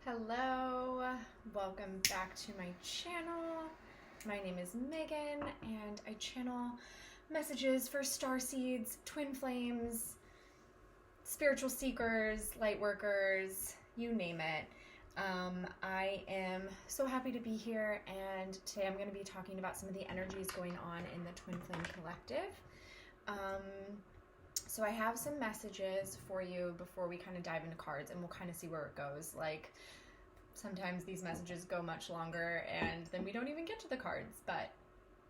Hello, welcome back to my channel. My name is Megan and I channel messages for starseeds, twin flames, spiritual seekers, light workers, you name it. I am so happy to be here, and today I'm going to be talking about some of the energies going on in the Twin Flame Collective. So I have some messages for you before we kind of dive into cards, and we'll kind of see where it goes. Like, sometimes these messages go much longer and then we don't even get to the cards, but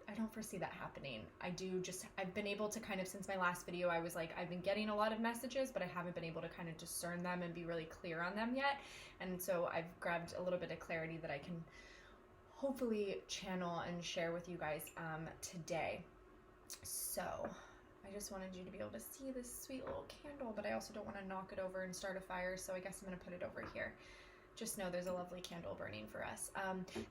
I don't foresee that happening. I've been able to kind of, since my last video, I was like, I've been getting a lot of messages, but I haven't been able to kind of discern them and be really clear on them yet. And so I've grabbed a little bit of clarity that I can hopefully channel and share with you guys today. So I just wanted you to be able to see this sweet little candle, but I also don't want to knock it over and start a fire, so I guess I'm going to put it over here. Just know there's a lovely candle burning for us.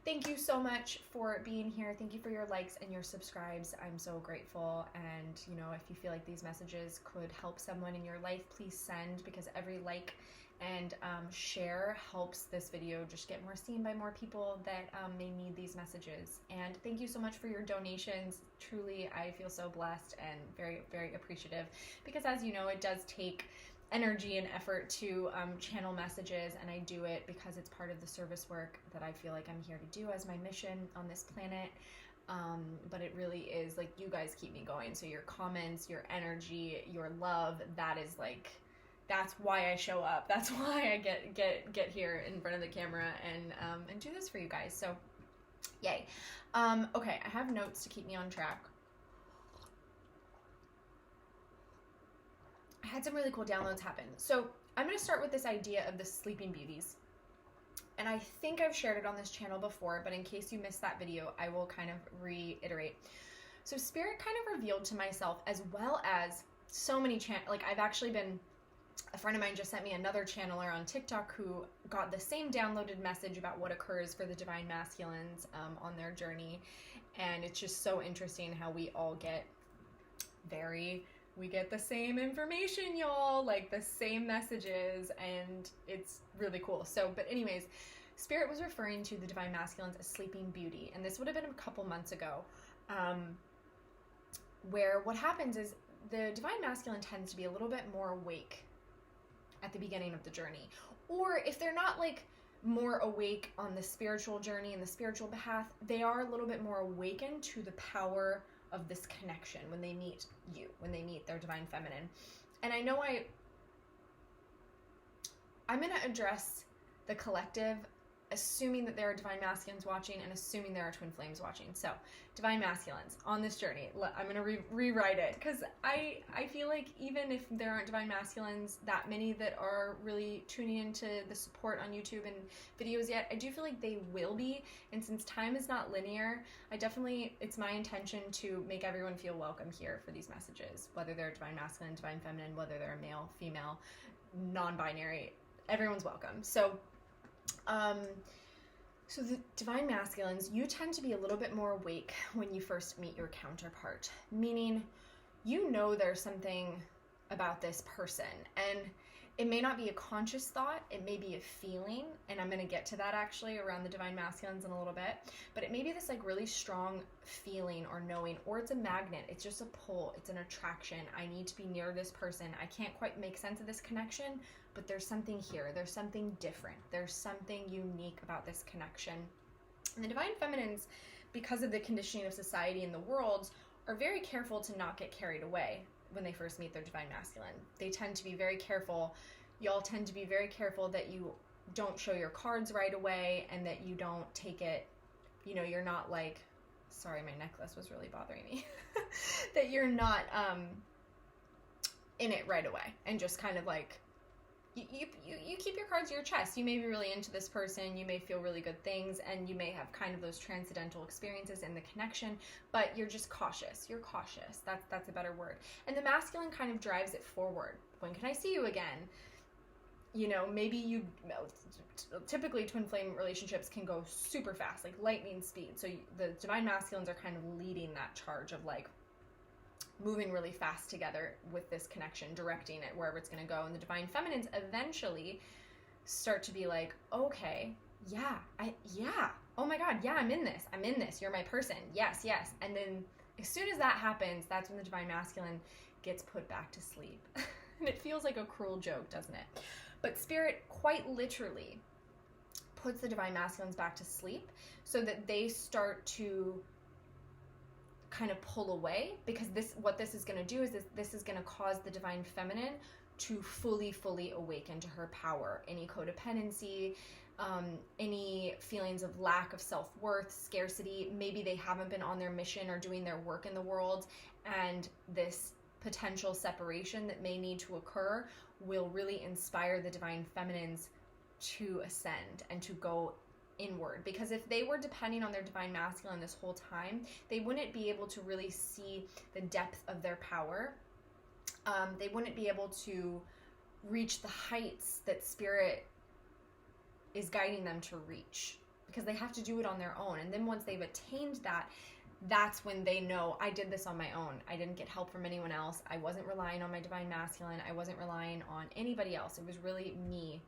Thank you so much for being here. Thank you for your likes and your subscribes. I'm so grateful. And, you know, if you feel like these messages could help someone in your life, please send, because every like and share helps this video just get more seen by more people that may need these messages. And thank you so much for your donations. Truly, I feel so blessed and very, very appreciative, because as you know, it does take energy and effort to channel messages, and I do it because it's part of the service work that I feel like I'm here to do as my mission on this planet. But it really is like, you guys keep me going. So your comments, your energy, your love, that's why I show up. That's why I get here in front of the camera and do this for you guys. So yay. Okay, I have notes to keep me on track. I had some really cool downloads happen. So I'm going to start with this idea of the Sleeping Beauties. And I think I've shared it on this channel before, but in case you missed that video, I will kind of reiterate. So Spirit kind of revealed to myself, as well as so many a friend of mine just sent me another channeler on TikTok who got the same downloaded message about what occurs for the Divine Masculines on their journey. And it's just so interesting how we all get we get the same information, y'all, like the same messages, and it's really cool. So, but anyways, Spirit was referring to the Divine Masculines as Sleeping Beauty, and this would have been a couple months ago, where what happens is the Divine Masculine tends to be a little bit more awake at the beginning of the journey. Or if they're not like more awake on the spiritual journey and the spiritual path, they are a little bit more awakened to the power of this connection when they meet you, when they meet their Divine Feminine. And I know I'm going to address the collective, assuming that there are Divine Masculines watching and assuming there are Twin Flames watching. So Divine Masculines on this journey, I'm going to rewrite it, because I feel like even if there aren't Divine Masculines that many that are really tuning into the support on YouTube and videos yet, I do feel like they will be. And since time is not linear, it's my intention to make everyone feel welcome here for these messages, whether they're Divine Masculine, Divine Feminine, whether they're male, female, non-binary, everyone's welcome. So the Divine Masculines, you tend to be a little bit more awake when you first meet your counterpart, meaning you know there's something about this person, and it may not be a conscious thought, it may be a feeling, and I'm going to get to that actually around the Divine Masculines in a little bit, but it may be this like really strong feeling or knowing, or it's a magnet, it's just a pull, it's an attraction. I need to be near this person. I can't quite make sense of this connection, but there's something here, there's something different, there's something unique about this connection. And the Divine Feminines, because of the conditioning of society and the world, are very careful to not get carried away when they first meet their Divine Masculine. They tend to be very careful. Y'all tend to be very careful that you don't show your cards right away, and that you don't take it, you know, you're not like, sorry, my necklace was really bothering me, that you're not in it right away and just kind of like, you keep your cards in your chest. You may be really into this person, you may feel really good things, and you may have kind of those transcendental experiences in the connection, but you're just cautious. You're cautious. That's a better word. And the masculine kind of drives it forward. When can I see you again? You know, maybe typically twin flame relationships can go super fast, like lightning speed. So the Divine Masculines are kind of leading that charge of like, moving really fast together with this connection, directing it wherever it's going to go. And the Divine Feminines eventually start to be like, okay, yeah, oh my God, yeah, I'm in this, you're my person, yes. And then as soon as that happens, that's when the divine masculine gets put back to sleep. And it feels like a cruel joke, doesn't it? But Spirit quite literally puts the divine masculines back to sleep so that they start to kind of pull away, because what this is going to do is this is going to cause the divine feminine to fully awaken to her power. Any codependency, any feelings of lack of self-worth, scarcity, maybe they haven't been on their mission or doing their work in the world, and this potential separation that may need to occur will really inspire the divine feminines to ascend and to go inward. Because if they were depending on their divine masculine this whole time, they wouldn't be able to really see the depth of their power. They wouldn't be able to reach the heights that Spirit is guiding them to reach, because they have to do it on their own. And then once they've attained that, that's when they know, I did this on my own. I didn't get help from anyone else. I wasn't relying on my divine masculine. I wasn't relying on anybody else. It was really me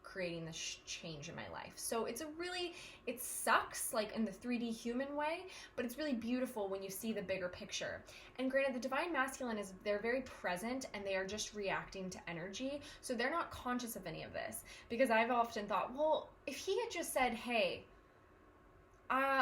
creating this change in my life. So it sucks like in the 3D human way, but it's really beautiful when you see the bigger picture. And granted, the divine masculine they're very present and they are just reacting to energy. So they're not conscious of any of this, because I've often thought, well, if he had just said, hey,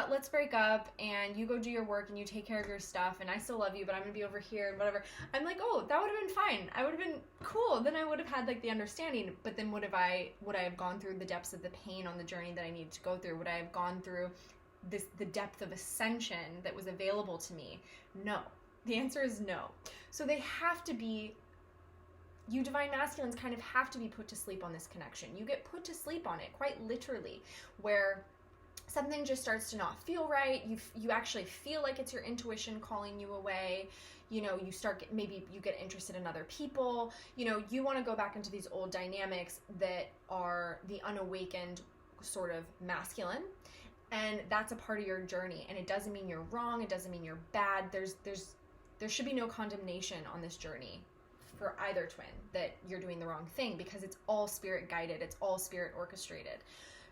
let's break up and you go do your work and you take care of your stuff and I still love you, but I'm gonna be over here and whatever. I'm like, oh, that would have been fine. I would have been cool. Then I would have had like the understanding, but then would I have gone through the depths of the pain on the journey that I needed to go through? Would I have gone through the depth of ascension that was available to me? No. The answer is no. So they have to be, you divine masculines kind of have to be put to sleep on this connection. You get put to sleep on it, quite literally, where something just starts to not feel right. You actually feel like it's your intuition calling you away. You know, maybe you get interested in other people. You know, you want to go back into these old dynamics that are the unawakened sort of masculine. And that's a part of your journey. And it doesn't mean you're wrong. It doesn't mean you're bad. There should be no condemnation on this journey for either twin that you're doing the wrong thing, because it's all Spirit guided. It's all Spirit orchestrated.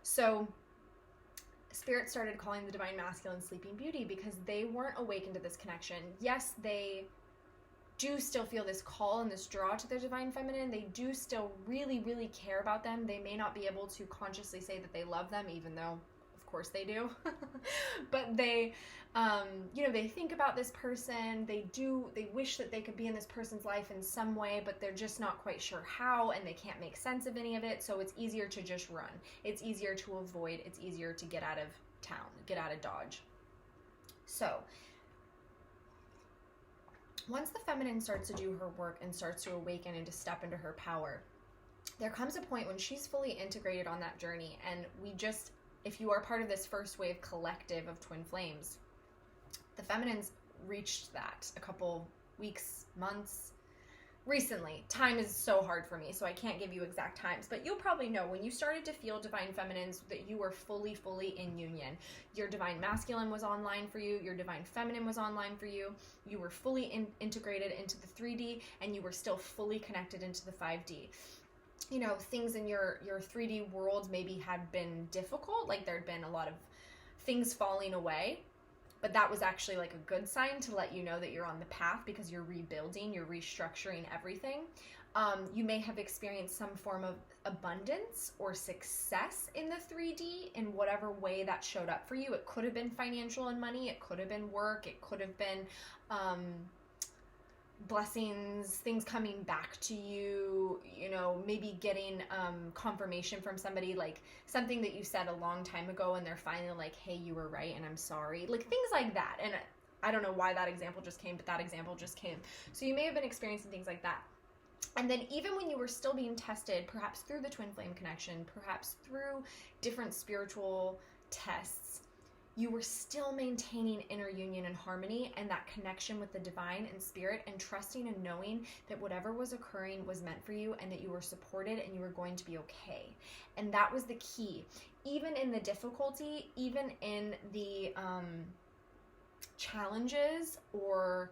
So Spirit started calling the divine masculine Sleeping Beauty because they weren't awakened to this connection. Yes, they do still feel this call and this draw to their divine feminine. They do still really care about them. They may not be able to consciously say that they love them, even though of course they do. But they they think about this person. They wish that they could be in this person's life in some way, but they're just not quite sure how, and they can't make sense of any of it. So it's easier to just run. It's easier to avoid. It's easier to get out of town, get out of Dodge. So once the feminine starts to do her work and starts to awaken and to step into her power, there comes a point when she's fully integrated on that journey. And if you are part of this first wave collective of twin flames, the feminines reached that a couple weeks, months, recently. Time is so hard for me, so I can't give you exact times, but you'll probably know when you started to feel divine feminines that you were fully in union. Your divine masculine was online for you, your divine feminine was online for you, you were fully integrated into the 3D, and you were still fully connected into the 5D. You know, things in your 3D world maybe had been difficult, like there'd been a lot of things falling away, but that was actually like a good sign to let you know that you're on the path, because you're rebuilding, you're restructuring everything. You may have experienced some form of abundance or success in the 3D in whatever way that showed up for you. It could have been financial and money, it could have been work, it could have been blessings, things coming back to you, you know, maybe getting confirmation from somebody, like something that you said a long time ago and they're finally like, hey, you were right and I'm sorry, like things like that. And I don't know why that example just came, but that example just came. So you may have been experiencing things like that. And then even when you were still being tested, perhaps through the twin flame connection, perhaps through different spiritual tests, you were still maintaining inner union and harmony and that connection with the divine and spirit, and trusting and knowing that whatever was occurring was meant for you and that you were supported and you were going to be okay. And that was the key. Even in the difficulty, even in the challenges or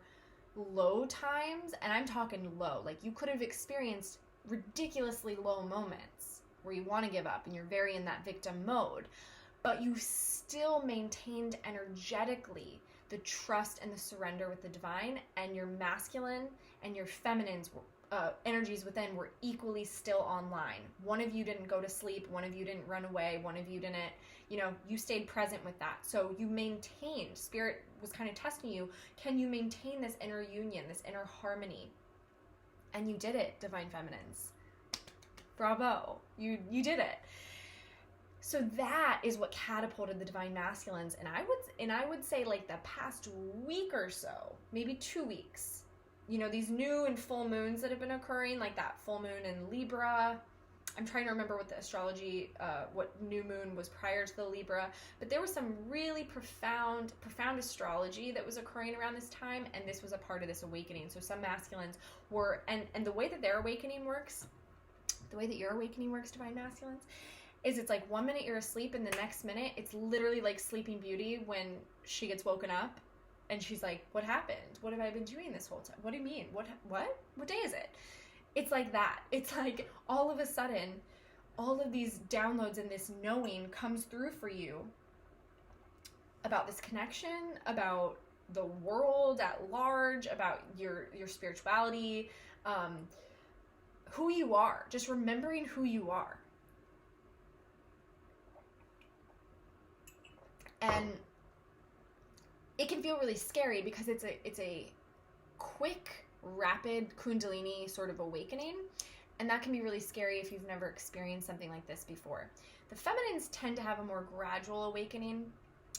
low times, and I'm talking low, like you could have experienced ridiculously low moments, where you want to give up and you're very in that victim mode, but you still maintained energetically the trust and the surrender with the divine, and your masculine and your feminine's energies within were equally still online. One of you didn't go to sleep, one of you didn't run away, one of you didn't, you stayed present with that. So you maintained, spirit was kind of testing you, can you maintain this inner union, this inner harmony? And you did it, divine feminines. Bravo, you did it. So that is what catapulted the divine masculines. And I would say like the past week or so, maybe 2 weeks, these new and full moons that have been occurring, like that full moon in Libra. I'm trying to remember what the astrology, what new moon was prior to the Libra, but there was some really profound astrology that was occurring around this time, and this was a part of this awakening. So some masculines were, and the way that their awakening works, the way that your awakening works, divine masculines, is it's like 1 minute you're asleep and the next minute it's literally like Sleeping Beauty when she gets woken up and she's like, what happened? What have I been doing this whole time? What do you mean? What day is it? It's like that. It's like all of a sudden, all of these downloads and this knowing comes through for you about this connection, about the world at large, about your spirituality, who you are, just remembering who you are. And it can feel really scary because it's a quick, rapid Kundalini sort of awakening, and that can be really scary if you've never experienced something like this before. The feminines tend to have a more gradual awakening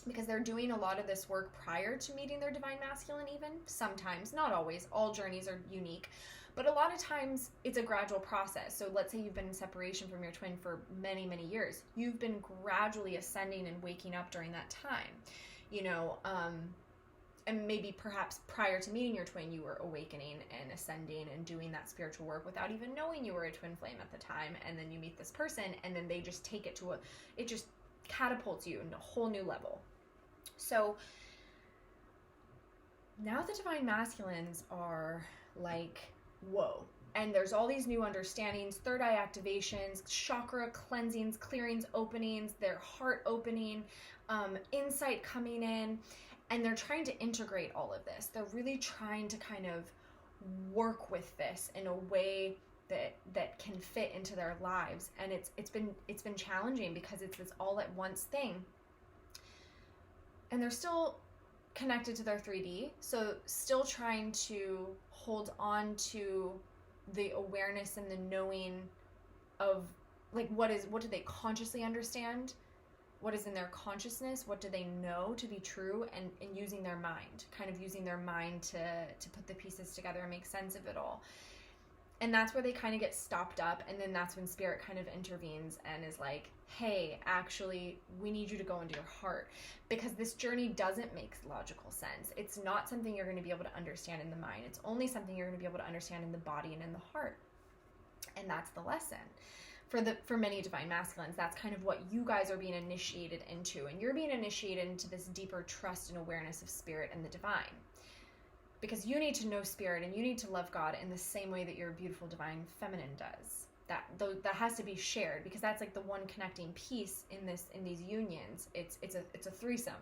because they're doing a lot of this work prior to meeting their divine masculine even. Sometimes, not always, all journeys are unique, but a lot of times it's a gradual process. So let's say you've been in separation from your twin for many, many years. You've been gradually ascending and waking up during that time, and maybe perhaps prior to meeting your twin, you were awakening and ascending and doing that spiritual work without even knowing you were a twin flame at the time. And then you meet this person and then they just take it it just catapults you into a whole new level. So now the divine masculines are like, whoa. And there's all these new understandings, third eye activations, chakra cleansings, clearings, openings, their heart opening, insight coming in. And they're trying to integrate all of this. They're really trying to kind of work with this in a way that can fit into their lives. And it's been challenging because it's this all at once thing. And they're still connected to their 3D, so still trying to hold on to the awareness and the knowing of like what do they consciously understand, what is in their consciousness, what do they know to be true, and using their mind, kind of using their mind to put the pieces together and make sense of it all. And that's where they kind of get stopped up, and then that's when spirit kind of intervenes and is like, hey, actually, we need you to go into your heart, because this journey doesn't make logical sense. It's not something you're going to be able to understand in the mind. It's only something you're going to be able to understand in the body and in the heart. And that's the lesson. For many divine masculines, that's kind of what you guys are being initiated into, and you're being initiated into this deeper trust and awareness of spirit and the divine, because you need to know spirit and you need to love God in the same way that your beautiful divine feminine does. That has to be shared, because that's like the one connecting piece in these unions. It's a threesome.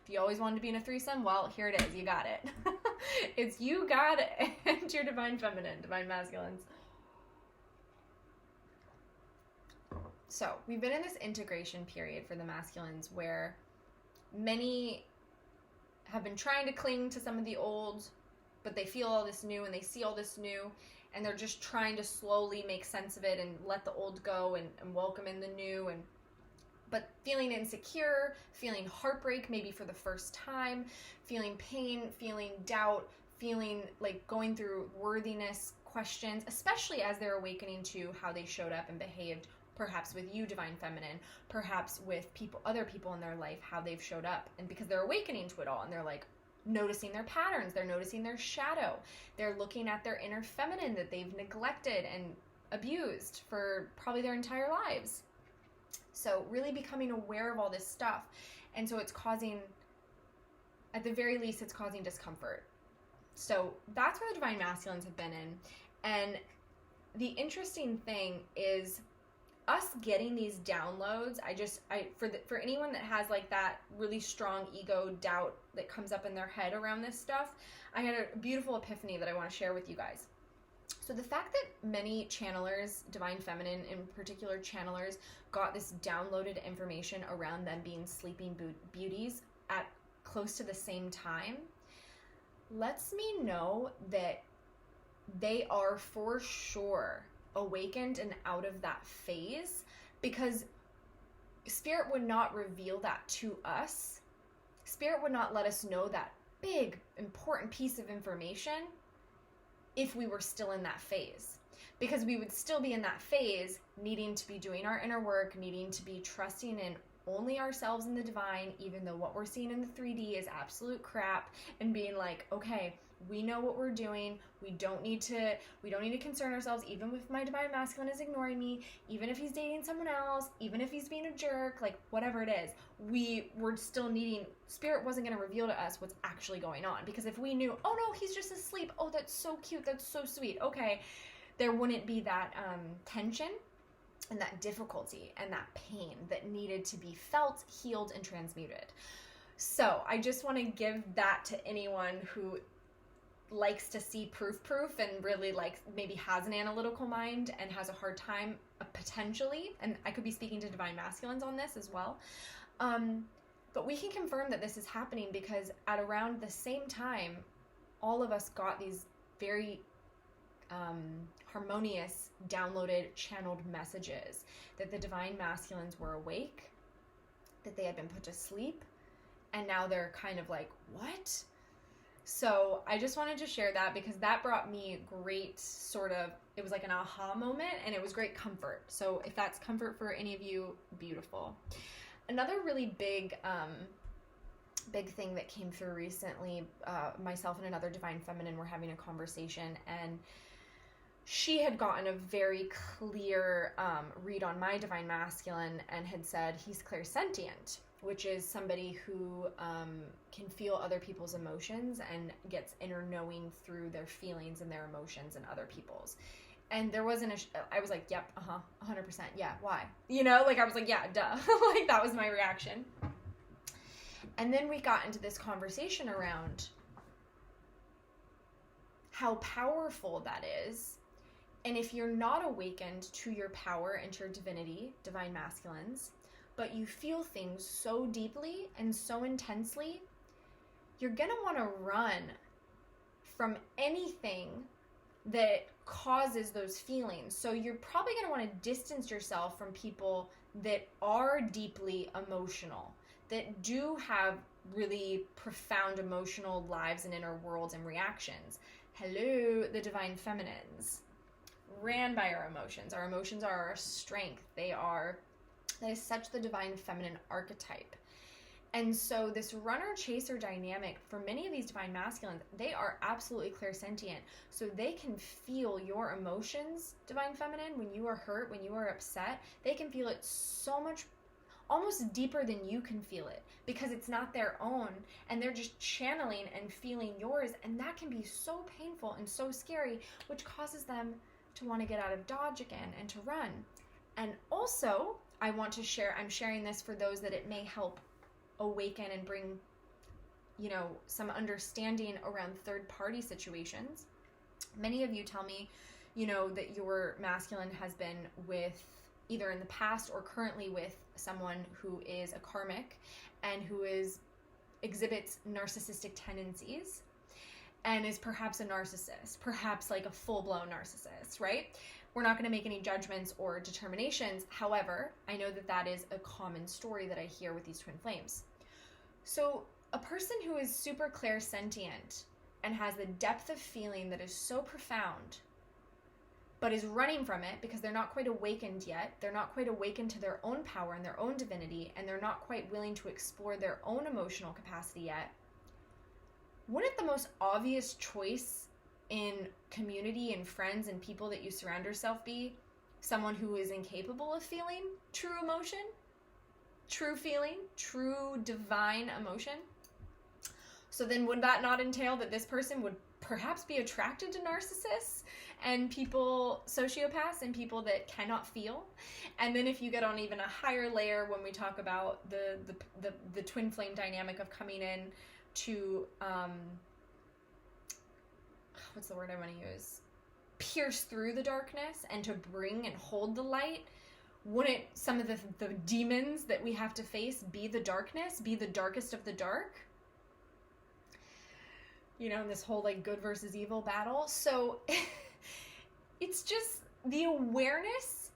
If you always wanted to be in a threesome, well, here it is. You got it. It's you, God, and your divine feminine, divine masculines. So we've been in this integration period for the masculines where many have been trying to cling to some of the old, but they feel all this new and they see all this new, and they're just trying to slowly make sense of it and let the old go and welcome in the new, but feeling insecure, feeling heartbreak maybe for the first time, feeling pain, feeling doubt, feeling like going through worthiness questions, especially as they're awakening to how they showed up and behaved, perhaps with you, divine feminine, perhaps with other people in their life, how they've showed up. And because they're awakening to it all, and they're like noticing their patterns, they're noticing their shadow, they're looking at their inner feminine that they've neglected and abused for probably their entire lives. So really becoming aware of all this stuff. And so it's causing, at the very least, it's causing discomfort. So that's where the divine masculines have been in. And the interesting thing is, us getting these downloads, for anyone that has like that really strong ego doubt that comes up in their head around this stuff, I had a beautiful epiphany that I want to share with you guys. So the fact that many channelers, divine feminine in particular channelers, got this downloaded information around them being sleeping beauties at close to the same time lets me know that they are for sure awakened and out of that phase, because Spirit would not reveal that to us. Spirit would not let us know that big, important piece of information if we were still in that phase, because we would still be in that phase needing to be doing our inner work, needing to be trusting in only ourselves and the divine, even though what we're seeing in the 3D is absolute crap, and being like, okay, we know what we're doing. We don't need to concern ourselves, even if my divine masculine is ignoring me, even if he's dating someone else, even if he's being a jerk, like whatever it is, we're still needing, Spirit wasn't going to reveal to us what's actually going on. Because if we knew, oh no, he's just asleep, oh, that's so cute, that's so sweet, okay, there wouldn't be that tension and that difficulty and that pain that needed to be felt, healed, and transmuted. So I just want to give that to anyone who likes to see proof and really like maybe has an analytical mind and has a hard time potentially, and I could be speaking to divine masculines on this as well, but we can confirm that this is happening because at around the same time all of us got these very harmonious downloaded channeled messages that the divine masculines were awake, that they had been put to sleep, and now they're kind of like, what? So I just wanted to share that because that brought me great it was like an aha moment, and it was great comfort. So if that's comfort for any of you, beautiful. Another really big thing that came through recently, myself and another divine feminine were having a conversation, and she had gotten a very clear read on my divine masculine and had said he's clairsentient, which is somebody who can feel other people's emotions and gets inner knowing through their feelings and their emotions and other people's. And there wasn't I was like, yep, 100%, yeah, why? You know, like I was like, yeah, duh. Like that was my reaction. And then we got into this conversation around how powerful that is. And if you're not awakened to your power and to your divinity, divine masculines, but you feel things so deeply and so intensely, you're going to want to run from anything that causes those feelings. So you're probably going to want to distance yourself from people that are deeply emotional, that do have really profound emotional lives and inner worlds and reactions. Hello, the divine feminines. Ran by our emotions. Our emotions are our strength. That is such the divine feminine archetype. And so this runner-chaser dynamic, for many of these divine masculines, they are absolutely clairsentient. So they can feel your emotions, divine feminine, when you are hurt, when you are upset. They can feel it so much, almost deeper than you can feel it, because it's not their own, and they're just channeling and feeling yours, and that can be so painful and so scary, which causes them to want to get out of Dodge again and to run. And also, I want to share, I'm sharing this for those that it may help awaken and bring, some understanding around third-party situations. Many of you tell me, that your masculine has been with, either in the past or currently with someone who is a karmic and who exhibits narcissistic tendencies and is perhaps a narcissist, perhaps like a full-blown narcissist, right? We're not going to make any judgments or determinations. However, I know that that is a common story that I hear with these twin flames. So a person who is super clairsentient and has the depth of feeling that is so profound, but is running from it because they're not quite awakened yet, they're not quite awakened to their own power and their own divinity, and they're not quite willing to explore their own emotional capacity yet, wouldn't the most obvious choice in community and friends and people that you surround yourself be someone who is incapable of feeling true emotion, true feeling, true divine emotion? So then would that not entail that this person would perhaps be attracted to narcissists and people, sociopaths, and people that cannot feel. And then if you get on even a higher layer, when we talk about the twin flame dynamic of coming in to what's the word I want to use? Pierce through the darkness and to bring and hold the light. Wouldn't some of the demons that we have to face be the darkness, be the darkest of the dark? You know, this whole like good versus evil battle. So it's just the awareness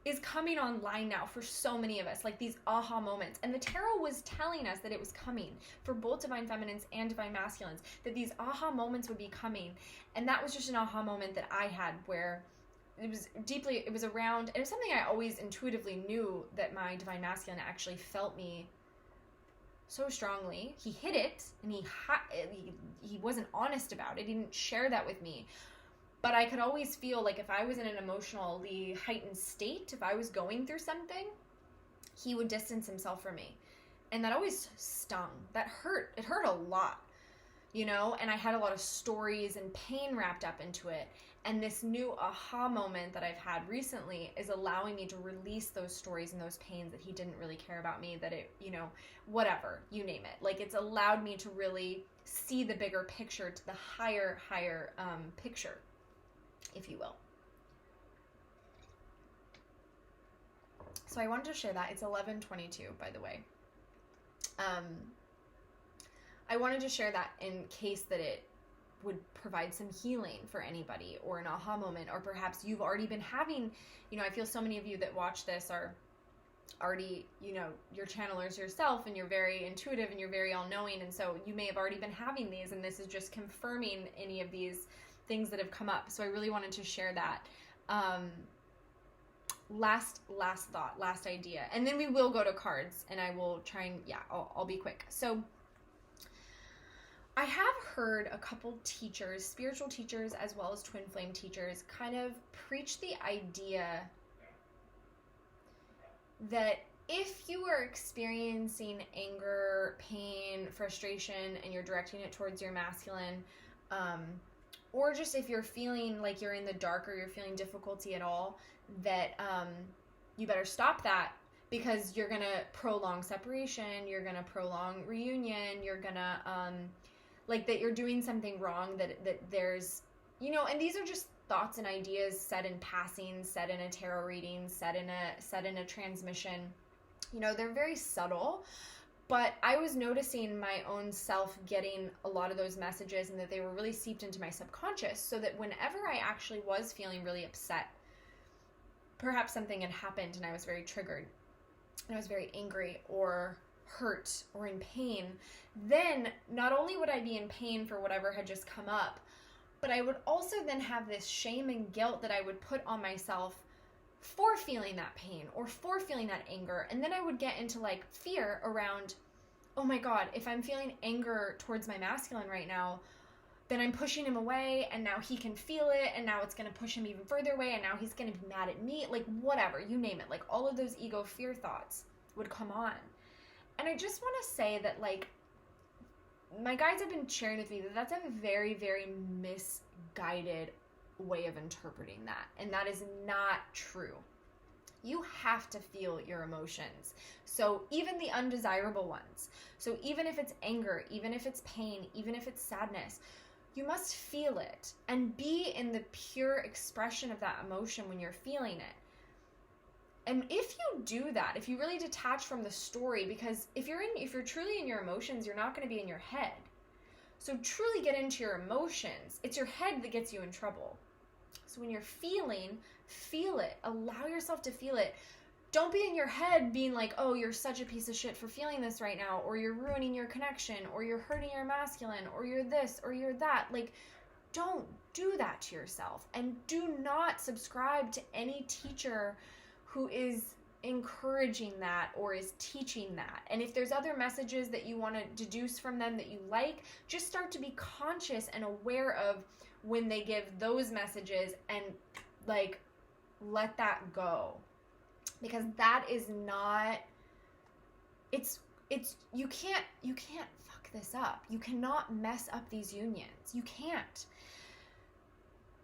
is coming online now for so many of us, like these aha moments. And the tarot was telling us that it was coming for both divine feminines and divine masculines, that these aha moments would be coming. And that was just an aha moment that I had, where it was around, and it was something I always intuitively knew, that my divine masculine actually felt me so strongly. He hid it, and he wasn't honest about it. He didn't share that with me. But I could always feel like if I was in an emotionally heightened state, if I was going through something, he would distance himself from me. And that always stung. That hurt. It hurt a lot, you know? And I had a lot of stories and pain wrapped up into it. And this new aha moment that I've had recently is allowing me to release those stories and those pains that he didn't really care about me, that it, you know, whatever, you name it. Like, it's allowed me to really see the bigger picture, to the higher picture, if you will. So I wanted to share that. It's 11:22, by the way. I wanted to share that in case that it would provide some healing for anybody, or an aha moment, or perhaps you've already been having, you know, I feel so many of you that watch this are already, you know, you're channelers yourself, and you're very intuitive, and you're very all-knowing, and so you may have already been having these, and this is just confirming any of these things that have come up. So I really wanted to share that. Last thought, last idea, and then we will go to cards, and I will try and, I'll be quick. So I have heard a couple teachers, spiritual teachers as well as twin flame teachers, kind of preach the idea that if you are experiencing anger, pain, frustration, and you're directing it towards your masculine, or just if you're feeling like you're in the dark, or you're feeling difficulty at all, that you better stop that, because you're going to prolong separation, you're going to prolong reunion, you're going to, like, that you're doing something wrong, that there's, you know, and these are just thoughts and ideas said in passing, said in a tarot reading, said in a transmission. You know, they're very subtle, but I was noticing my own self getting a lot of those messages, and that they were really seeped into my subconscious, so that whenever I actually was feeling really upset, perhaps something had happened and I was very triggered, and I was very angry or hurt or in pain, then not only would I be in pain for whatever had just come up, but I would also then have this shame and guilt that I would put on myself for feeling that pain or for feeling that anger. And then I would get into like fear around, oh my God, if I'm feeling anger towards my masculine right now, then I'm pushing him away, and now he can feel it, and now it's going to push him even further away, and now he's going to be mad at me, like whatever, you name it. Like all of those ego fear thoughts would come on. And I just want to say that, like, my guides have been sharing with me that that's a very, very misguided way of interpreting that. And that is not true. You have to feel your emotions. So even the undesirable ones. So even if it's anger, even if it's pain, even if it's sadness, you must feel it and be in the pure expression of that emotion when you're feeling it. And if you do that, if you really detach from the story, because if you're truly in your emotions, you're not going to be in your head. So truly get into your emotions. It's your head that gets you in trouble. So when you're feeling, feel it. Allow yourself to feel it. Don't be in your head being like, oh, you're such a piece of shit for feeling this right now, or you're ruining your connection, or you're hurting your masculine, or you're this, or you're that. Like, don't do that to yourself. And do not subscribe to any teacher who is encouraging that or is teaching that. And if there's other messages that you want to deduce from them that you like, just start to be conscious and aware of when they give those messages, and like let that go. Because that is not, it's you can't fuck this up. You cannot mess up these unions. You can't.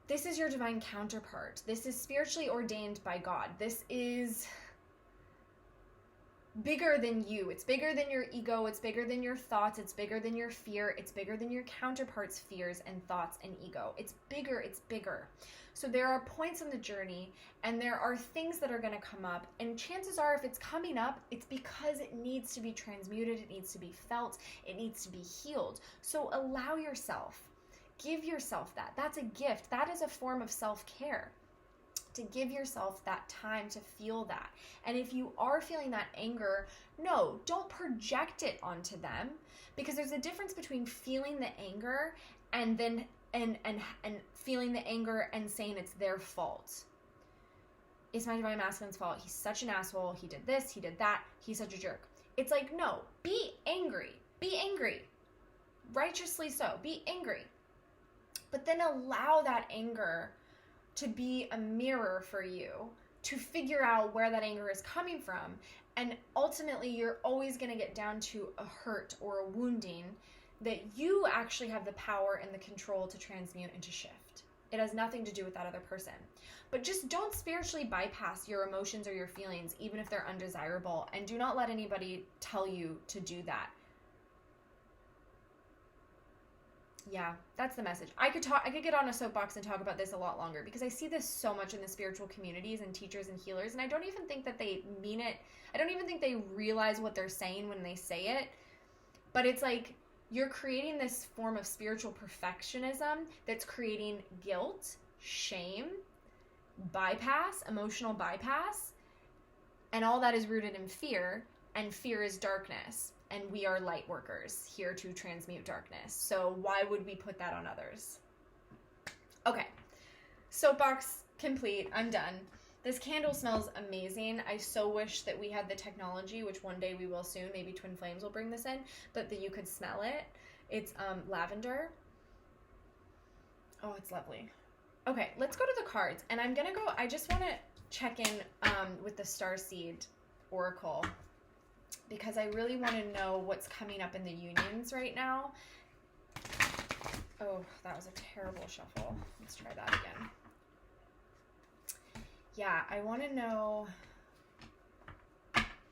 This is your divine counterpart. This is spiritually ordained by God. This is bigger than you. It's bigger than your ego. It's bigger than your thoughts. It's bigger than your fear. It's bigger than your counterpart's fears and thoughts and ego. It's bigger. It's bigger. So there are points on the journey, and there are things that are going to come up, and chances are if it's coming up, it's because it needs to be transmuted, it needs to be felt, it needs to be healed. So allow yourself, give yourself that. That's a gift. That is a form of self-care, to give yourself that time to feel that. And if you are feeling that anger, no, don't project it onto them, because there's a difference between feeling the anger and then and feeling the anger and saying it's their fault. It's my divine masculine's fault. He's such an asshole. He did this, he did that. He's such a jerk. It's like, no, be angry. Be angry. Righteously so. Be angry. But then allow that anger to be a mirror for you to figure out where that anger is coming from. And ultimately, you're always going to get down to a hurt or a wounding that you actually have the power and the control to transmute and to shift. It has nothing to do with that other person. But just don't spiritually bypass your emotions or your feelings, even if they're undesirable. And do not let anybody tell you to do that. Yeah, that's the message. I could get on a soapbox and talk about this a lot longer, because I see this so much in the spiritual communities and teachers and healers, and I don't even think that they mean it. I don't even think they realize what they're saying when they say it. But it's like, you're creating this form of spiritual perfectionism that's creating guilt, shame, bypass, emotional bypass, and all that is rooted in fear, and fear is darkness, and we are light workers here to transmute darkness. So why would we put that on others? Okay, soapbox complete. I'm done. This candle smells amazing. I so wish that we had the technology, which one day we will soon. Maybe Twin Flames will bring this in, but that you could smell it. It's lavender. Oh, it's lovely. Okay, let's go to the cards. And I just want to check in with the Starseed Oracle, because I really want to know what's coming up in the unions right now. Oh, that was a terrible shuffle. Let's try that again. Yeah, I want to know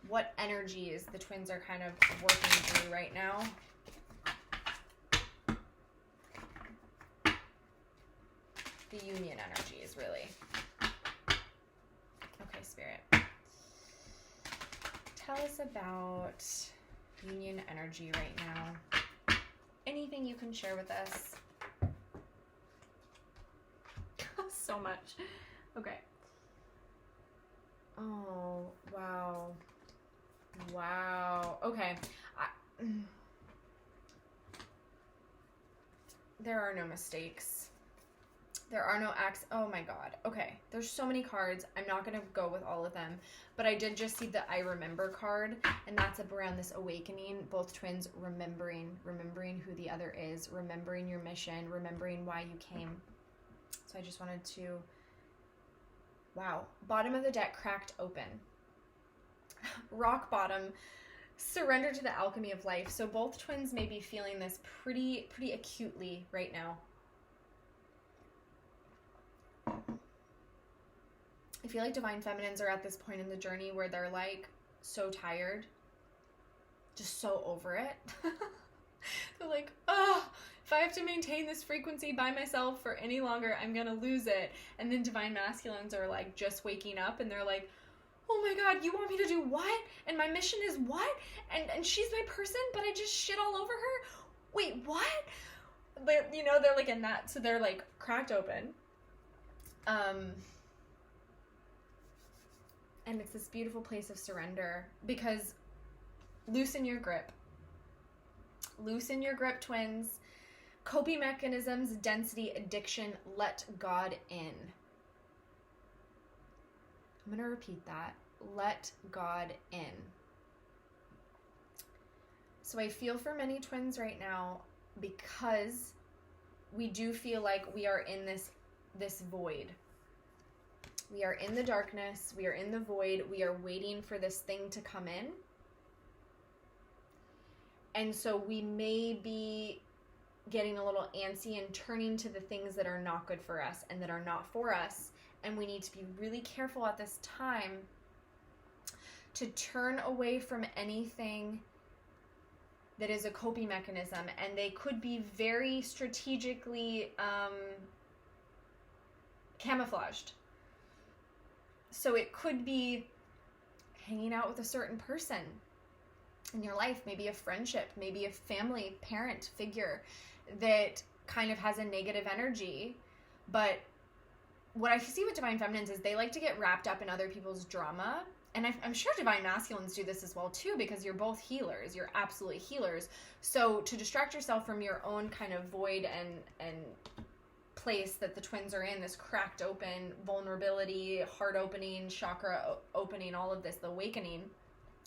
what energies the twins are kind of working through right now. The union energies, really. Okay, Spirit. Tell us about union energy right now. Anything you can share with us? So much. Okay. Oh, wow. Wow. Okay. There are no mistakes. There are no acts. Oh my God. Okay. There's so many cards. I'm not going to go with all of them, but I did just see the I remember card, and that's up around this awakening, both twins remembering who the other is, remembering your mission, remembering why you came. So I just wanted to, wow. Bottom of the deck cracked open. Rock bottom, surrender to the alchemy of life. So both twins may be feeling this pretty acutely right now. I feel like divine feminines are at this point in the journey where they're like so tired, just so over it. They're like, oh, if I have to maintain this frequency by myself for any longer, I'm gonna lose it. And then divine masculines are like just waking up, and they're like, oh my God, you want me to do what? And my mission is what? And she's my person, but I just shit all over her? Wait, what? But, you know, they're like in that, so they're like cracked open. And it's this beautiful place of surrender, because loosen your grip. Loosen your grip, twins. Coping mechanisms, density, addiction, let God in. I'm going to repeat that. Let God in. So I feel for many twins right now, because we do feel like we are in this void. We are in the darkness. We are in the void. We are waiting for this thing to come in. And so we may be getting a little antsy and turning to the things that are not good for us and that are not for us. And we need to be really careful at this time to turn away from anything that is a coping mechanism. And they could be very strategically camouflaged. So it could be hanging out with a certain person in your life, maybe a friendship, maybe a family parent figure that kind of has a negative energy. But what I see with divine feminines is they like to get wrapped up in other people's drama. And I'm sure divine masculines do this as well too, because you're both healers. You're absolutely healers. So to distract yourself from your own kind of void and place that the twins are in, this cracked open vulnerability, heart opening, chakra opening, all of this, the awakening.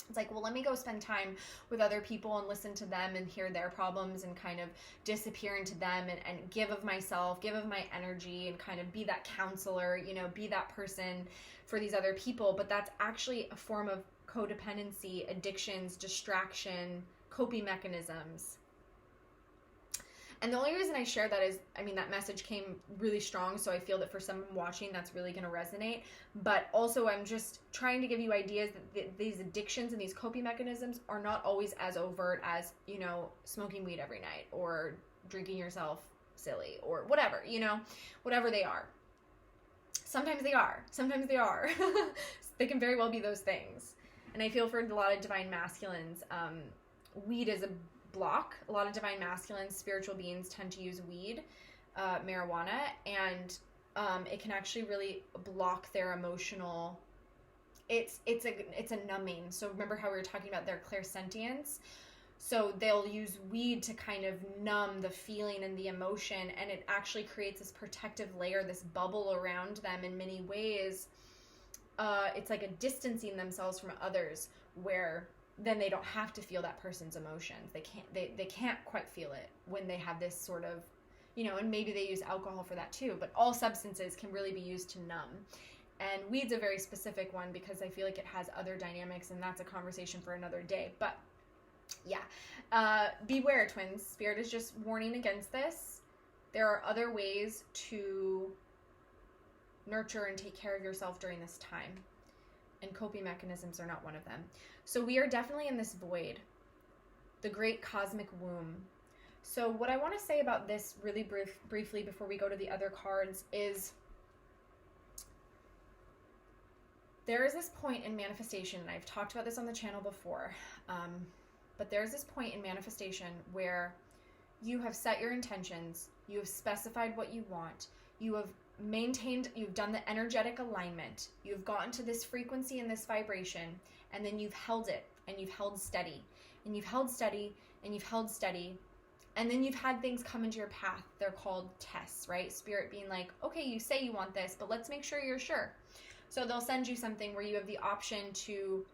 It's like, well, let me go spend time with other people and listen to them and hear their problems and kind of disappear into them and give of myself, give of my energy, and kind of be that counselor, be that person for these other people. But that's actually a form of codependency, addictions, distraction, coping mechanisms. And the only reason I share that is, that message came really strong, so I feel that for someone watching, that's really going to resonate. But also, I'm just trying to give you ideas that these addictions and these coping mechanisms are not always as overt as, smoking weed every night or drinking yourself silly or whatever, whatever they are. Sometimes they are. Sometimes they are. They can very well be those things. And I feel for a lot of divine masculines, weed is a block. A lot of divine masculines, spiritual beings, tend to use weed, marijuana, and it can actually really block their emotional. It's a numbing. So remember how we were talking about their clairsentience? So they'll use weed to kind of numb the feeling and the emotion, and it actually creates this protective layer, this bubble around them in many ways. It's like a distancing themselves from others, where then they don't have to feel that person's emotions. They can't quite feel it when they have this sort of, and maybe they use alcohol for that too, but all substances can really be used to numb. And weed's a very specific one because I feel like it has other dynamics, and that's a conversation for another day. But yeah, beware, twins. Spirit is just warning against this. There are other ways to nurture and take care of yourself during this time, and coping mechanisms are not one of them. So we are definitely in this void, the great cosmic womb. So what I want to say about this really briefly before we go to the other cards is there is this point in manifestation, and I've talked about this on the channel before, but there's this point in manifestation where you have set your intentions, you have specified what you want, you have maintained, you've done the energetic alignment, you've gotten to this frequency and this vibration, and then you've held it, and you've held steady, and you've held steady, and you've held steady, and then you've had things come into your path. They're called tests, right? Spirit being like, okay, you say you want this, but let's make sure you're sure. So they'll send you something where you have the option to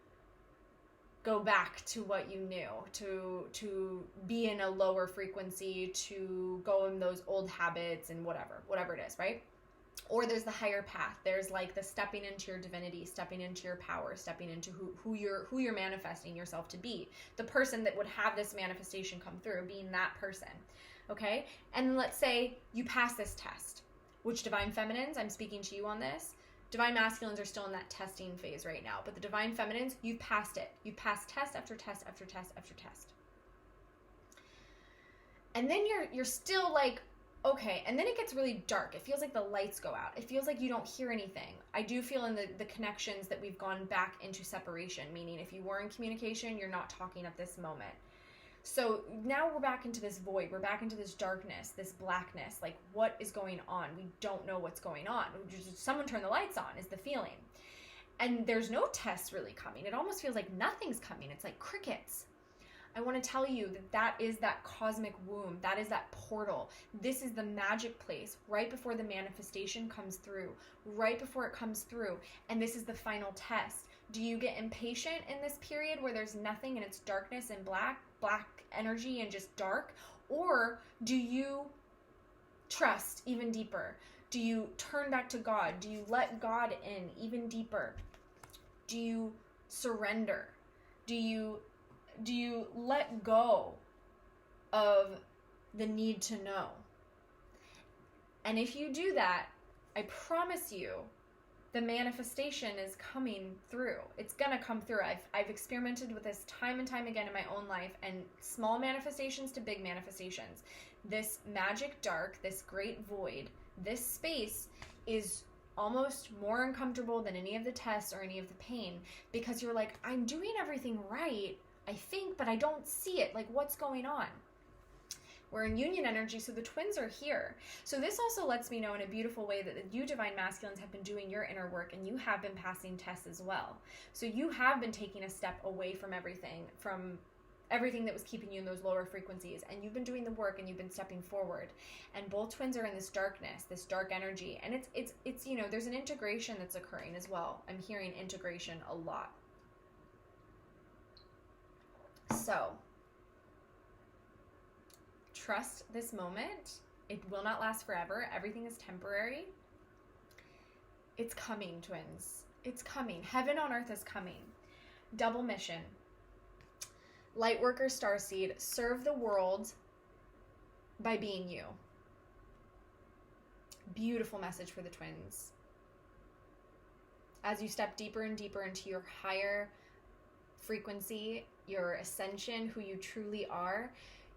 go back to what you knew, to be in a lower frequency, to go in those old habits and whatever it is, right? Or there's the higher path. There's like the stepping into your divinity, stepping into your power, stepping into who you're manifesting yourself to be. The person that would have this manifestation come through, being that person. Okay? And let's say you pass this test, which divine feminines, I'm speaking to you on this. Divine masculines are still in that testing phase right now, but the divine feminines, you've passed it. You've passed test after test after test after test. And then you're still like, okay, and then it gets really dark. It feels like the lights go out. It feels like you don't hear anything. I do feel in the connections that we've gone back into separation, meaning if you were in communication, you're not talking at this moment. So now we're back into this void. We're back into this darkness, this blackness. Like, what is going on? We don't know what's going on. Someone turn the lights on is the feeling. And there's no test really coming. It almost feels like nothing's coming. It's like crickets. I want to tell you that is that cosmic womb. That is that portal. This is the magic place right before the manifestation comes through, right before it comes through. And this is the final test. Do you get impatient in this period where there's nothing and it's darkness and black energy and just dark? Or do you trust even deeper? Do you turn back to God? Do you let God in even deeper? Do you surrender? Do you let go of the need to know. And if you do that, I promise you, the manifestation is coming through. It's gonna come through. I've experimented with this time and time again in my own life, and small manifestations to big manifestations. This magic dark, this great void, this space is almost more uncomfortable than any of the tests or any of the pain, because you're like, I'm doing everything right, I think, but I don't see it. Like, what's going on? We're in union energy, so the twins are here. So this also lets me know in a beautiful way that you divine masculines have been doing your inner work, and you have been passing tests as well. So you have been taking a step away from everything that was keeping you in those lower frequencies, and you've been doing the work, and you've been stepping forward. And both twins are in this darkness, this dark energy, and it's you know, there's an integration that's occurring as well. I'm hearing integration a lot. So trust this moment. It will not last forever. Everything is temporary. It's coming, twins. It's coming. Heaven on earth is coming. Double mission. Lightworker Starseed, serve the world by being you. Beautiful message for the twins. As you step deeper and deeper into your higher frequency, your ascension, who you truly are,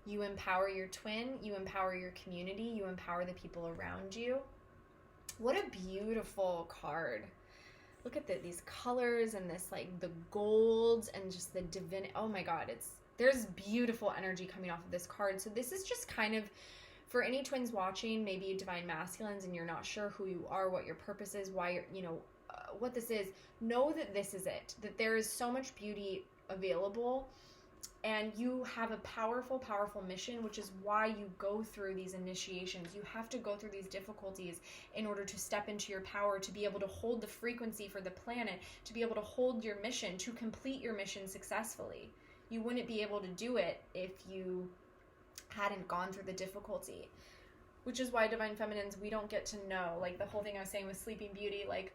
you empower your twin, you empower your community, you empower the people around you. What a beautiful card. Look at these colors and this, like, the golds and just the divinity. Oh my God, there's beautiful energy coming off of this card. So this is just kind of, for any twins watching, maybe divine masculines, and you're not sure who you are, what your purpose is, why you're, what this is, know that this is it, that there is so much beauty available. And you have a powerful, powerful mission, which is why you go through these initiations. You have to go through these difficulties in order to step into your power, to be able to hold the frequency for the planet, to be able to hold your mission, to complete your mission successfully. You wouldn't be able to do it if you hadn't gone through the difficulty. Which is why divine feminines, we don't get to know, like the whole thing I was saying with Sleeping Beauty, like,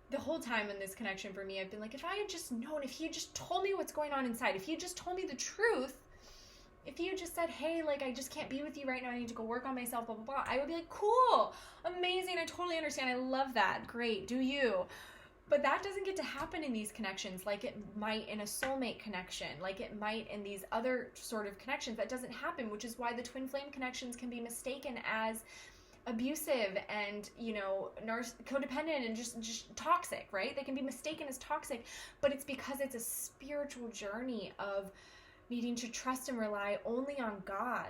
the whole time in this connection for me, I've been like, if I had just known, if he had just told me what's going on inside, if he had just told me the truth, if he had just said, hey, like, I just can't be with you right now, I need to go work on myself, blah, blah, blah, I would be like, cool, amazing, I totally understand, I love that, great, do you? But that doesn't get to happen in these connections like it might in a soulmate connection, like it might in these other sort of connections. That doesn't happen, which is why the twin flame connections can be mistaken as abusive and, codependent and just toxic, right? They can be mistaken as toxic, but it's because it's a spiritual journey of needing to trust and rely only on God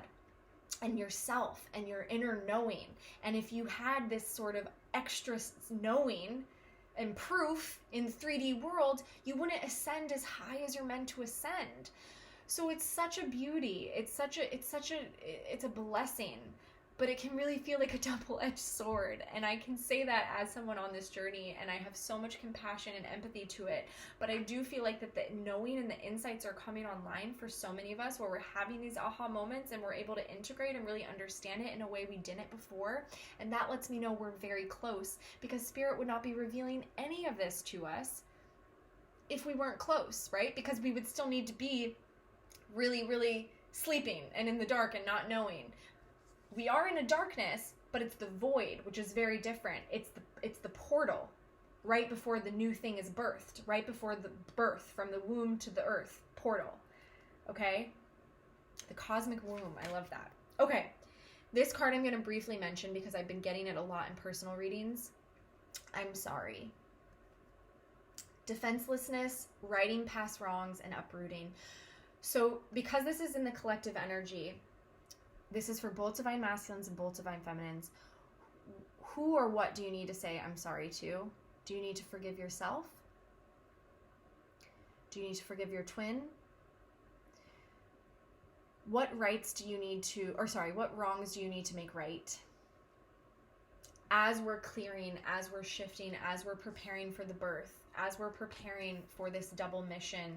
and yourself and your inner knowing. And if you had this sort of extra knowing and proof in the 3D world, you wouldn't ascend as high as you're meant to ascend. So it's such a beauty. It's a blessing. But it can really feel like a double-edged sword. And I can say that as someone on this journey, and I have so much compassion and empathy to it. But I do feel like that the knowing and the insights are coming online for so many of us, where we're having these aha moments and we're able to integrate and really understand it in a way we didn't before. And that lets me know we're very close, because Spirit would not be revealing any of this to us if we weren't close, right? Because we would still need to be really, really sleeping and in the dark and not knowing. We are in a darkness, but it's the void, which is very different. It's the portal right before the new thing is birthed, right before the birth from the womb to the earth portal. Okay? The cosmic womb. I love that. Okay. This card I'm going to briefly mention because I've been getting it a lot in personal readings. I'm sorry. Defenselessness, righting past wrongs, and uprooting. So because this is in the collective energy, this is for both divine masculines and both divine feminines. Who or what do you need to say I'm sorry to? Do you need to forgive yourself? Do you need to forgive your twin? What wrongs do you need to make right? As we're clearing, as we're shifting, as we're preparing for the birth, as we're preparing for this double mission.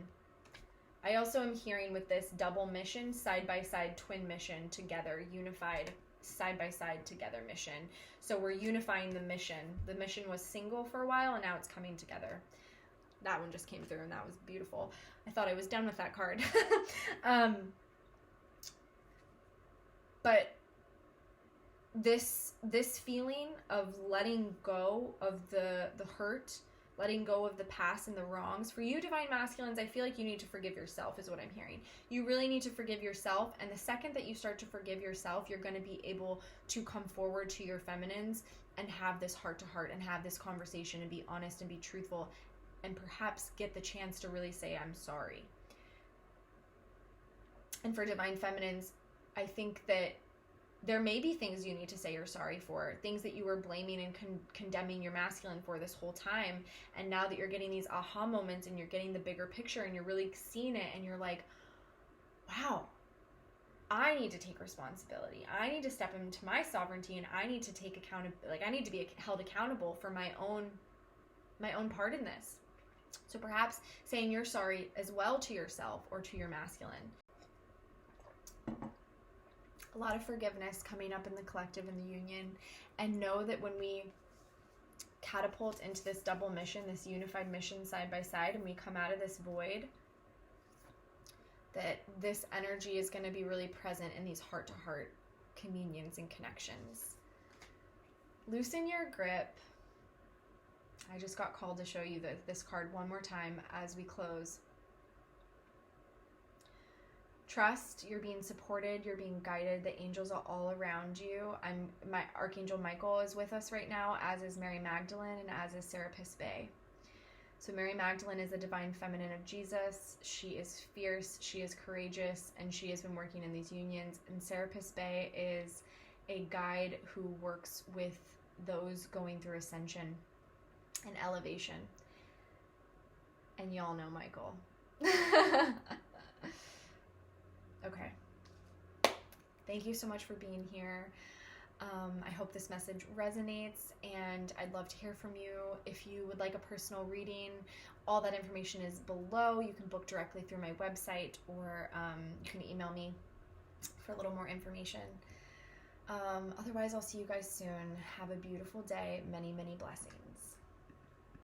I also am hearing with this double mission, side-by-side twin mission together, unified, side-by-side together mission. So we're unifying the mission. The mission was single for a while, and now it's coming together. That one just came through, and that was beautiful. I thought I was done with that card. But this feeling of letting go of the hurt, letting go of the past and the wrongs, for you divine masculines, I feel like you need to forgive yourself is what I'm hearing. You really need to forgive yourself, and the second that you start to forgive yourself, you're going to be able to come forward to your feminines and have this heart to heart and have this conversation and be honest and be truthful and perhaps get the chance to really say, I'm sorry. And for divine feminines, I think that there may be things you need to say you're sorry for, things that you were blaming and condemning your masculine for this whole time. And now that you're getting these aha moments and you're getting the bigger picture and you're really seeing it and you're like, wow, I need to take responsibility. I need to step into my sovereignty, and I need to take accountability. Like, I need to be held accountable for my own part in this. So perhaps saying you're sorry as well to yourself or to your masculine. A lot of forgiveness coming up in the collective and the union, and know that when we catapult into this double mission, this unified mission side by side, and we come out of this void, that this energy is going to be really present in these heart-to-heart communions and connections. Loosen your grip. I just got called to show you this card one more time as we close. Trust, you're being supported, you're being guided, the angels are all around you. My Archangel Michael is with us right now, as is Mary Magdalene and as is Serapis Bey. So Mary Magdalene is the divine feminine of Jesus. She is fierce, she is courageous, and she has been working in these unions. And Serapis Bey is a guide who works with those going through ascension and elevation. And y'all know Michael. Okay. Thank you so much for being here. I hope this message resonates, and I'd love to hear from you. If you would like a personal reading, all that information is below. You can book directly through my website, or you can email me for a little more information. Otherwise, I'll see you guys soon. Have a beautiful day. Many, many blessings.